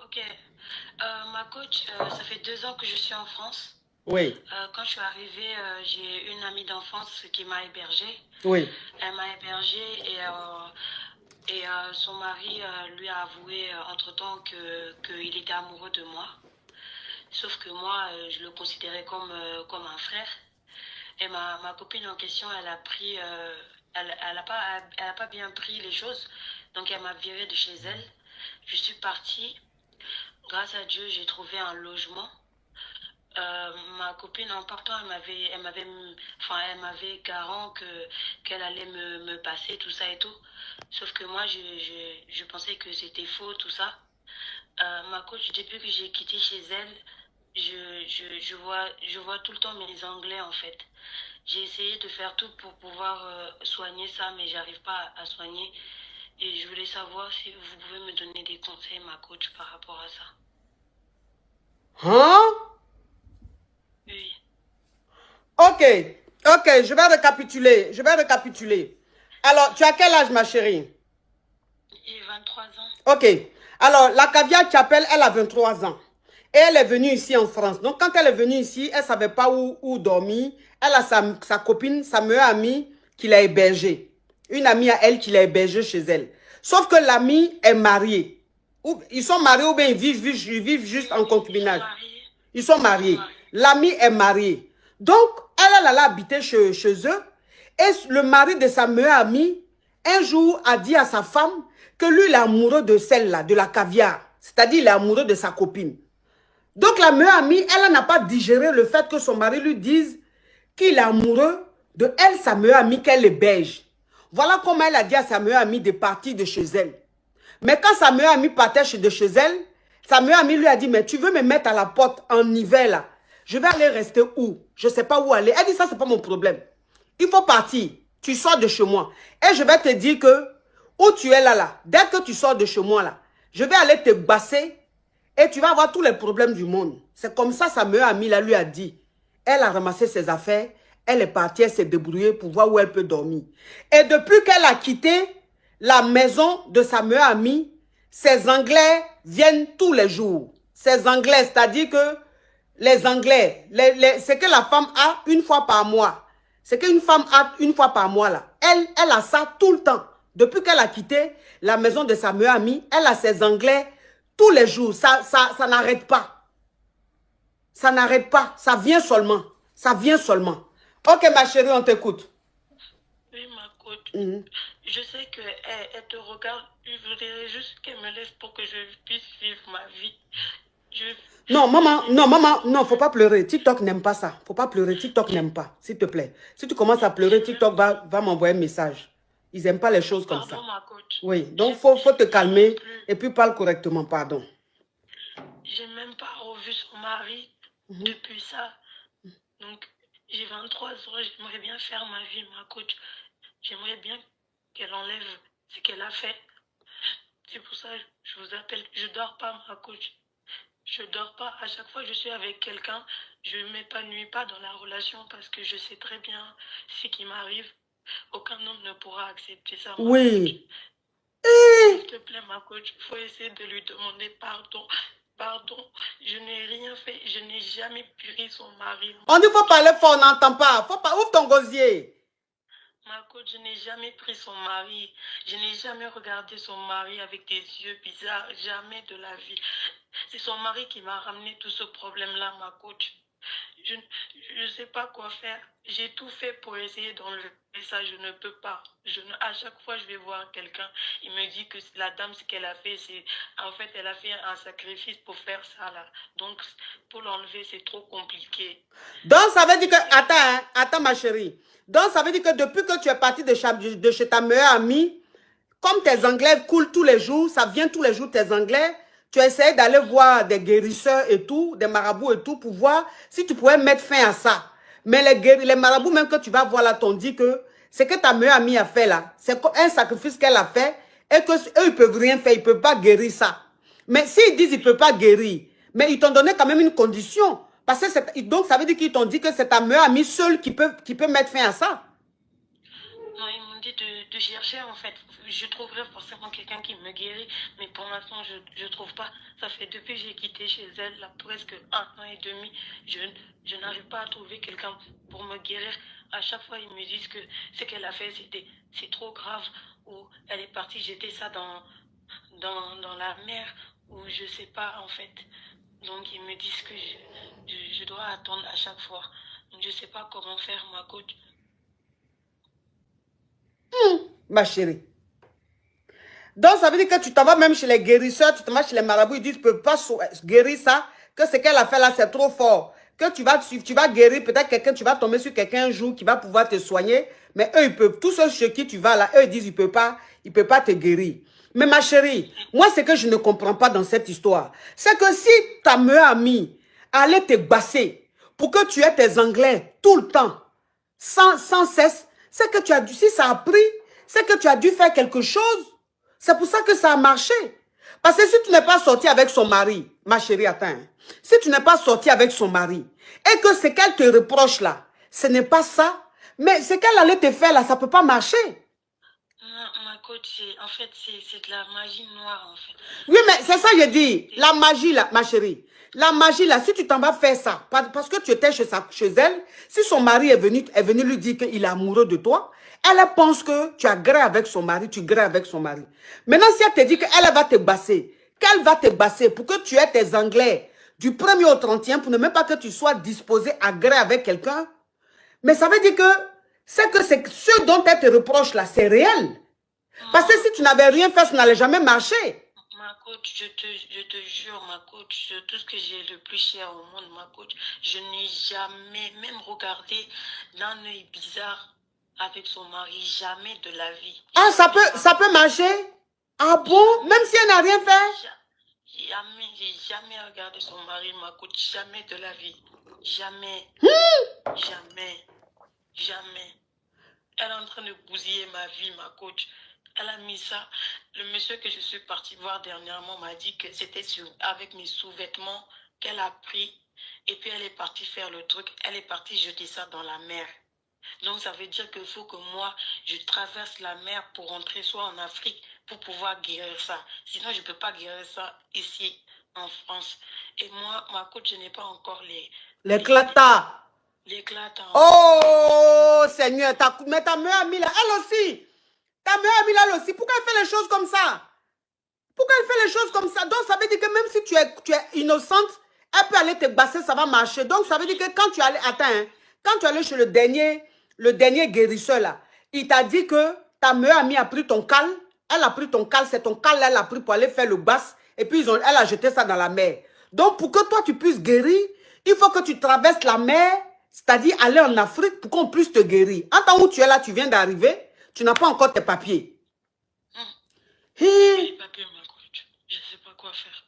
Ok. Ma coach, ça fait 2 ans que je suis en France. Oui, Quand je suis arrivée, j'ai une amie d'enfance qui m'a hébergée. oui. Elle m'a hébergée et son mari lui a avoué entre-temps qu'il était amoureux de moi. Sauf que moi, je le considérais comme un frère. Et ma copine en question, elle a pris, elle a pas bien pris les choses. Donc elle m'a virée de chez elle. Je suis partie. Grâce à Dieu, j'ai trouvé un logement. Ma copine en partant, enfin, elle m'avait garant qu'elle allait me passer tout ça et tout. Sauf que moi, je pensais que c'était faux tout ça. Ma coach, depuis que j'ai quitté chez elle, je vois tout le temps mes Anglais en fait. J'ai essayé de faire tout pour pouvoir soigner ça, mais j'arrive pas à soigner. Et je voulais savoir si vous pouvez me donner des conseils, ma coach, par rapport à ça. Hein? Oui, Ok, ok, je vais récapituler. Je vais récapituler. Alors, tu as quel âge, ma chérie? j'ai 23 ans. Ok. Alors, la caviar Chapelle, elle a 23 ans. Et elle est venue ici en France. Donc, quand elle est venue ici, elle ne savait pas où dormir. Elle a sa copine, sa meilleure amie, qui l'a hébergée. Une amie à elle qui l'a hébergée chez elle. Sauf que l'amie est mariée. Ils sont mariés ou bien ils vivent juste en Ils sont concubinage. mariés. Ils sont Ils sont mariés. mariés. L'ami est marié. Donc, elle allait habiter chez eux. Et le mari de sa meilleure amie, un jour, a dit à sa femme que lui, il est amoureux de celle-là, de la caviar. C'est-à-dire, il est amoureux de sa copine. Donc, la meilleure amie, elle n'a pas digéré le fait que son mari lui dise qu'il est amoureux de elle, sa meilleure amie, qu'elle héberge. Voilà comment elle a dit à sa meilleure amie de partir de chez elle. Mais quand sa meilleure amie partait de chez elle, sa meilleure amie lui a dit, mais tu veux me mettre à la porte en hiver là? Je vais aller rester où? Je ne sais pas où aller. Elle dit, ça, ce n'est pas mon problème. Il faut partir. Tu sors de chez moi. Et je vais te dire que, où tu es là, dès que tu sors de chez moi là, je vais aller te basser et tu vas avoir tous les problèmes du monde. C'est comme ça sa meilleure amie là lui a dit. Elle a ramassé ses affaires, elle est partie, elle s'est débrouillée pour voir où elle peut dormir. Et depuis qu'elle a quitté la maison de sa meilleure amie, ces Anglais viennent tous les jours. Ces Anglais, c'est-à-dire que les Anglais, ce que la femme a une fois par mois, ce qu'une femme a une fois par mois là, elle a ça tout le temps. Depuis qu'elle a quitté la maison de sa meilleure amie, elle a ses Anglais tous les jours. Ça n'arrête pas. Ça n'arrête pas. Ça vient seulement. Ça vient seulement. Ok, ma chérie, on t'écoute. Oui, ma coach. Mhm. Je sais qu'elle elle te regarde. Je voudrais juste qu'elle me laisse pour que je puisse vivre ma vie. Non, maman, non, faut pas pleurer. TikTok n'aime pas ça. Faut pas pleurer. TikTok n'aime pas, s'il te plaît. Si tu commences à pleurer, TikTok va m'envoyer un message. Ils n'aiment pas les choses comme ça. Pardon, ma coach. Oui, donc faut te calmer et puis parle correctement, pardon. J'ai même pas revu son mari depuis ça. Donc, j'ai 23 ans, j'aimerais bien faire ma vie, ma coach. J'aimerais bien qu'elle enlève ce qu'elle a fait. C'est pour ça que je vous appelle. Je dors pas, ma coach. Je dors pas. À chaque fois que je suis avec quelqu'un, je ne m'épanouis pas dans la relation parce que je sais très bien ce qui m'arrive. Aucun homme ne pourra accepter ça, ma Oui. coach. S'il te plaît, ma coach, il faut essayer de lui demander pardon. Pardon, je n'ai rien fait. Je n'ai jamais puré son mari. On dit faut parler fort, on n'entend pas. Faut pas, ouvre ton gosier. Ma coach, je n'ai jamais pris son mari. Je n'ai jamais regardé son mari avec des yeux bizarres. Jamais de la vie. C'est son mari qui m'a ramené tout ce problème-là, ma coach. Je ne sais pas quoi faire. J'ai tout fait pour essayer d'enlever ça. Je ne peux pas. À chaque fois, je vais voir quelqu'un. Il me dit que la dame, ce qu'elle a fait, c'est... En fait, elle a fait un sacrifice pour faire ça, là. Donc, pour l'enlever, c'est trop compliqué. Donc, ça veut dire que... Attends, hein, attends, ma chérie. Donc, ça veut dire que depuis que tu es partie de chez ta meilleure amie, comme tes Anglais coulent tous les jours, ça vient tous les jours, tes Anglais, tu essaies d'aller voir des guérisseurs et tout, des marabouts et tout, pour voir si tu pourrais mettre fin à ça. Mais les marabouts, même que tu vas voir là, t'ont dit que ce que ta meilleure amie a fait là, c'est un sacrifice qu'elle a fait et qu'eux, ils ne peuvent rien faire, ils ne peuvent pas guérir ça. Mais s'ils disent qu'ils ne peuvent pas guérir, mais ils t'ont donné quand même une condition. Parce que donc, ça veut dire qu'ils t'ont dit que c'est ta meilleure amie seule qui peut mettre fin à ça. Non, ils m'ont dit de chercher en fait. Je trouverai forcément quelqu'un qui me guérit, mais pour l'instant je trouve pas. Ça fait depuis que j'ai quitté chez elle, là, presque 1 an et demi, je n'arrive pas à trouver quelqu'un pour me guérir. À chaque fois ils me disent que ce qu'elle a fait c'est trop grave, ou elle est partie jeter ça dans la mer, ou je sais pas en fait. Donc ils me disent que je dois attendre à chaque fois. Donc je sais pas comment faire, ma coach. Ma chérie. Donc, ça veut dire que tu t'en vas même chez les guérisseurs, tu t'en vas chez les marabouts, ils disent, tu ne peux pas guérir ça, que ce qu'elle a fait là, c'est trop fort. Que tu vas guérir, peut-être quelqu'un, tu vas tomber sur quelqu'un un jour qui va pouvoir te soigner, mais eux, ils peuvent, tous ceux chez qui tu vas là, eux, ils disent, ils ne peuvent pas te guérir. Mais ma chérie, moi, ce que je ne comprends pas dans cette histoire, c'est que si ta meilleure amie allait te basser pour que tu aies tes anglais tout le temps, sans cesse, c'est que tu as dû, si ça a pris, c'est que tu as dû faire quelque chose. C'est pour ça que ça a marché. Parce que si tu n'es pas sorti avec son mari, ma chérie, attends, si tu n'es pas sorti avec son mari, et que ce qu'elle te reproche là, ce n'est pas ça, mais ce qu'elle allait te faire là, ça ne peut pas marcher. Ma coach, en fait, c'est de la magie noire, en fait. Oui, mais c'est ça que je dis. La magie là, ma chérie. La magie là, si tu t'en vas faire ça, parce que tu étais chez elle, si son mari est venu lui dire qu'il est amoureux de toi, elle pense que tu as gré avec son mari, tu gré avec son mari. Maintenant, si elle te dit qu'elle va te basser, qu'elle va te basser pour que tu aies tes anglais du 1er au 31, pour ne même pas que tu sois disposé à gré avec quelqu'un, mais ça veut dire que ce dont elle te reproche là, c'est réel. Parce que si tu n'avais rien fait, ça n'allait jamais marcher. Ma coach, je te jure, ma coach, tout ce que j'ai le plus cher au monde, ma coach, je n'ai jamais même regardé d'un œil bizarre avec son mari, jamais de la vie. Ah, ça peut marcher? Ah bon? Même si elle n'a rien fait? Jamais, j'ai jamais regardé son mari, ma coach, jamais de la vie. Jamais. Jamais. Jamais. Elle est en train de bousiller ma vie, ma coach. Elle a mis ça. Le monsieur que je suis partie voir dernièrement m'a dit que c'était avec mes sous-vêtements qu'elle a pris. Et puis elle est partie faire le truc. Elle est partie jeter ça dans la mer. Donc ça veut dire qu'il faut que moi, je traverse la mer pour rentrer soit en Afrique pour pouvoir guérir ça. Sinon, je ne peux pas guérir ça ici en France. Et moi, ma coach, je n'ai pas encore l'éclatat. L'éclatant. Oh Seigneur, mais ta meilleure amie là, elle aussi. Ta meilleure amie là, elle aussi. Pourquoi elle fait les choses comme ça? Pourquoi elle fait les choses comme ça? Donc ça veut dire que même si tu es innocente, elle peut aller te basser, ça va marcher. Donc ça veut dire que quand tu allais, attends, hein, quand tu allais chez le dernier guérisseur là, il t'a dit que ta meilleure amie a pris ton cal, elle a pris ton cal, c'est ton cal là, elle a pris pour aller faire le basse, et puis elle a jeté ça dans la mer. Donc pour que toi tu puisses guérir, il faut que tu traverses la mer, c'est-à-dire aller en Afrique pour qu'on puisse te guérir. En temps où tu es là, tu viens d'arriver, tu n'as pas encore tes papiers. Les papiers, ma coach, je ne sais pas quoi faire.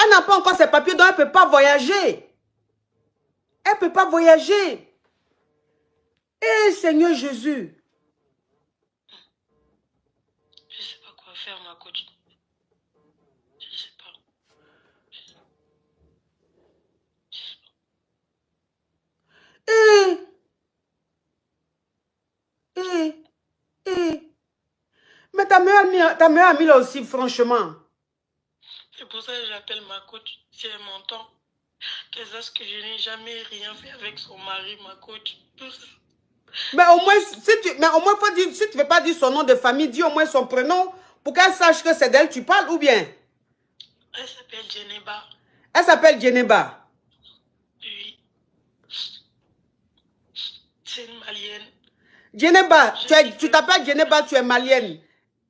Elle n'a pas encore ses papiers, donc elle ne peut pas voyager. Elle ne peut pas voyager. Eh Seigneur Jésus. Je ne sais pas quoi faire, ma coach. Je ne sais pas. Mais ta meilleure amie là aussi, franchement. C'est pour ça que j'appelle ma coach, si elle m'entend. Qu'elle sache que je n'ai jamais rien fait avec son mari, ma coach. Tout ça. Mais au moins, faut dire, si tu ne veux pas dire son nom de famille, dis au moins son prénom pour qu'elle sache que c'est d'elle que tu parles, ou bien? Elle s'appelle Djeneba. Elle s'appelle Djeneba. Oui. C'est une malienne. Djeneba, tu t'appelles Djeneba, tu es malienne.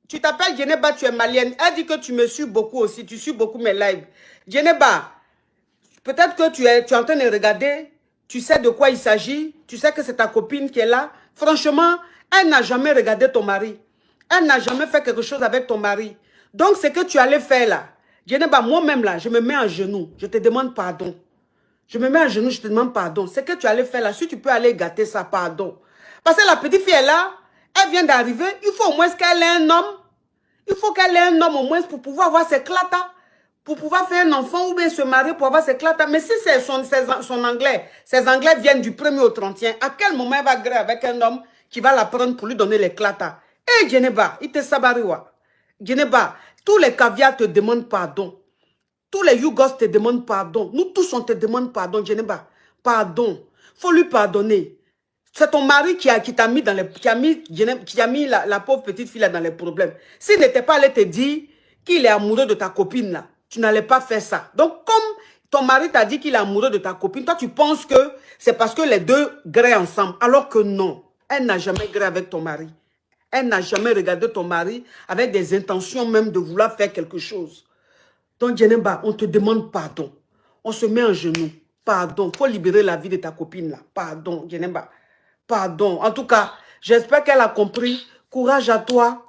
Tu t'appelles Djeneba, tu es malienne. Elle dit que tu me suis beaucoup aussi, tu suis beaucoup mes lives. Djeneba, peut-être que tu es en train de regarder, tu sais de quoi il s'agit, tu sais que c'est ta copine qui est là. Franchement, elle n'a jamais regardé ton mari. Elle n'a jamais fait quelque chose avec ton mari. Donc, ce que tu allais faire là, Djeneba, moi-même là, je me mets en genoux, je te demande pardon. Je me mets en genoux, je te demande pardon. Ce que tu allais faire là, si tu peux aller gâter ça, pardon. Parce que la petite fille est là, elle vient d'arriver, il faut au moins qu'elle ait un homme. Il faut qu'elle ait un homme au moins pour pouvoir avoir ses clatas, pour pouvoir faire un enfant ou bien se marier pour avoir ses clatas. Mais si c'est son anglais, ses anglais viennent du 1er au 31, à quel moment elle va gréer avec un homme qui va la prendre pour lui donner les clatas? Eh, Djeneba, il te sabariwa. Djeneba, tous les caviars te demandent pardon. Tous les Yougos te demandent pardon. Nous tous, on te demande pardon, Djeneba. Pardon. Faut lui pardonner. C'est ton mari qui t'a mis dans les... qui a mis la pauvre petite fille là dans les problèmes. S'il n'était pas allé te dire qu'il est amoureux de ta copine là, tu n'allais pas faire ça. Donc, comme ton mari t'a dit qu'il est amoureux de ta copine, toi, tu penses que c'est parce que les deux graient ensemble. Alors que non. Elle n'a jamais gré avec ton mari. Elle n'a jamais regardé ton mari avec des intentions même de vouloir faire quelque chose. Donc, Djeneba, on te demande pardon. On se met en genoux. Pardon. Il faut libérer la vie de ta copine là. Pardon, Djeneba. Pardon. En tout cas, j'espère qu'elle a compris. Courage à toi.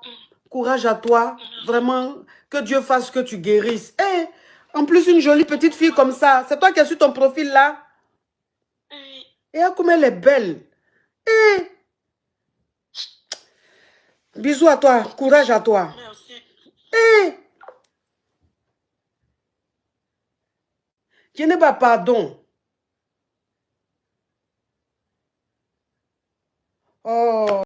Courage à toi. Vraiment, que Dieu fasse que tu guérisses. Eh, en plus, une jolie petite fille comme ça. C'est toi qui as su ton profil là. Et comme elle est belle. Eh. Bisous à toi. Courage à toi. Merci. Eh. Je n'ai pas pardon. Oh.